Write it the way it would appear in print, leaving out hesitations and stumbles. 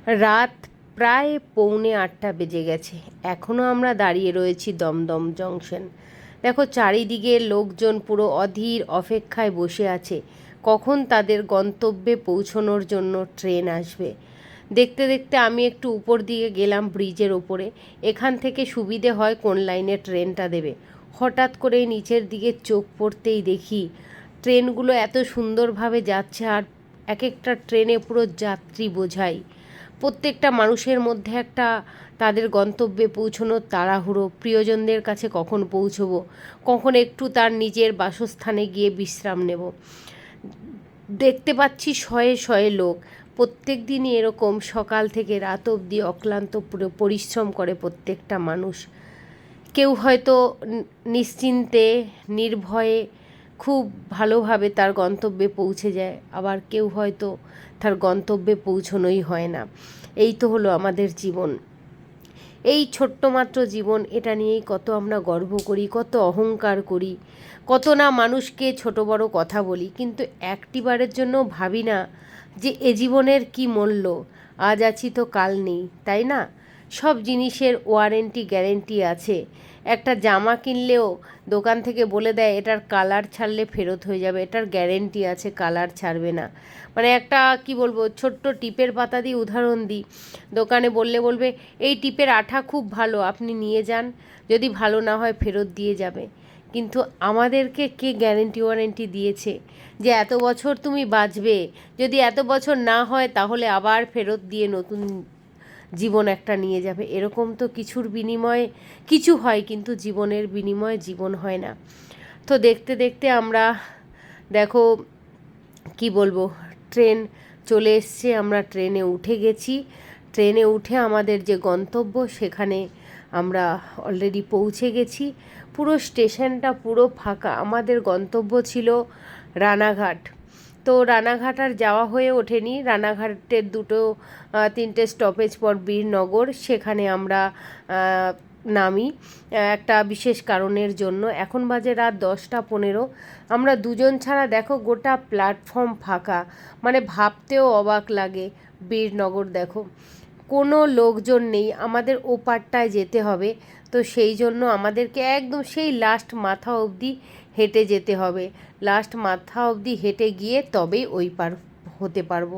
রাত প্রায় 7:45 বেজে গেছে, এখনও আমরা দাঁড়িয়ে রয়েছি দমদম জংশন। দেখো চারিদিকে লোকজন পুরো অধীর অপেক্ষায় বসে আছে কখন তাদের গন্তব্যে পৌঁছনোর জন্য ট্রেন আসবে। দেখতে দেখতে আমি একটু উপর দিকে গেলাম ব্রিজের ওপরে, এখান থেকে সুবিধে হয় কোন লাইনে ট্রেনটা দেবে। হঠাৎ করে নিচের দিকে চোখ পড়তেই দেখি ট্রেনগুলো এত সুন্দরভাবে যাচ্ছে, আর এক একটা ট্রেনে পুরো যাত্রী বোঝাই। প্রত্যেকটা মানুষের মধ্যে একটা তাদের গন্তব্যে পৌঁছনোর তাড়াহুড়ো, প্রিয়জনদের কাছে কখন পৌঁছবো, কখন একটু তার নিজের বাসস্থানে গিয়ে বিশ্রাম নেব। দেখতে পাচ্ছি শয়ে শয়ে লোক, প্রত্যেক দিনই এরকম সকাল থেকে রাত অবধি অক্লান্ত পুরো পরিশ্রম করে প্রত্যেকটা মানুষ। কেউ হয়তো নিশ্চিন্তে নির্ভয়ে খুব ভালোভাবে তার গন্তব্যে পৌঁছে যায়, আবার কেউ হয়তো তার গন্তব্যে পৌঁছনোই হয় না। এই তো হলো আমাদের জীবন, এই ছোট্ট মাত্র জীবন, এটা নিয়েই কত আমরা গর্ব করি, কত অহংকার করি, কত না মানুষকে ছোট বড় কথা বলি, কিন্তু একটিবারের জন্য ভাবি না যে এ জীবনের কি মূল্য, আজ আছি তো কাল নেই, তাই না? সব জিনিসের ওয়ারেন্টি গ্যারেন্টি আছে। একটা জামা কিনলেও দোকান থেকে বলে দেয় এটার কালার ছাড়লে ফেরত হয়ে যাবে, এটার গ্যারেন্টি আছে, কালার ছাড়বে না। মানে একটা কি বলবো, ছোট্ট টিপের পাতা দিয়ে উদাহরণ দিই, দোকানে বলবে এই টিপের আঠা খুব ভালো, আপনি নিয়ে যান, যদি ভালো না হয় ফেরত দিয়ে যাবে। কিন্তু আমাদেরকে কে গ্যারেন্টি ওয়ারেন্টি দিয়েছে যে এত বছর তুমি বাঁচবে, যদি এত বছর না হয় তাহলে আবার ফেরত দিয়ে নতুন জীবন একটা নিয়ে যাবে? এরকম তো কিছুর বিনিময়ে কিছু হয়, কিন্তু জীবনের বিনিময়ে জীবন হয় না। তো দেখতে দেখতে আমরা দেখো কি বলবো, ট্রেন চলে এসছে, আমরা ট্রেনে উঠে গেছি। ট্রেনে উঠে আমাদের যে গন্তব্য সেখানে আমরা অলরেডি পৌঁছে গেছি। পুরো স্টেশনটা পুরো ফাঁকা, আমাদের গন্তব্য ছিল রানাঘাট। তো রানাঘাট আর যাওয়া হয়ে ওঠেনি, রানাঘাটের তিনটে স্টপেজ পর বীরনগর, সেখানে আমরা নামি একটা বিশেষ কারণের জন্য। এখন বাজে রাত 10টা 15, আমরা দুজন ছাড়া দেখো গোটা প্ল্যাটফর্ম ফাঁকা, মানে ভাবতেও অবাক লাগে। বীরনগর দেখো কোনো লোকজন নেই, আমাদের ওপারটায় যেতে হবে, তো সেই জন্য আমাদেরকে একদম সেই লাস্ট মাথা অবধি হেঁটে যেতে হবে। লাস্ট মাথা অবধি হেঁটে গিয়ে তবেই ওই পার হতে পারবো।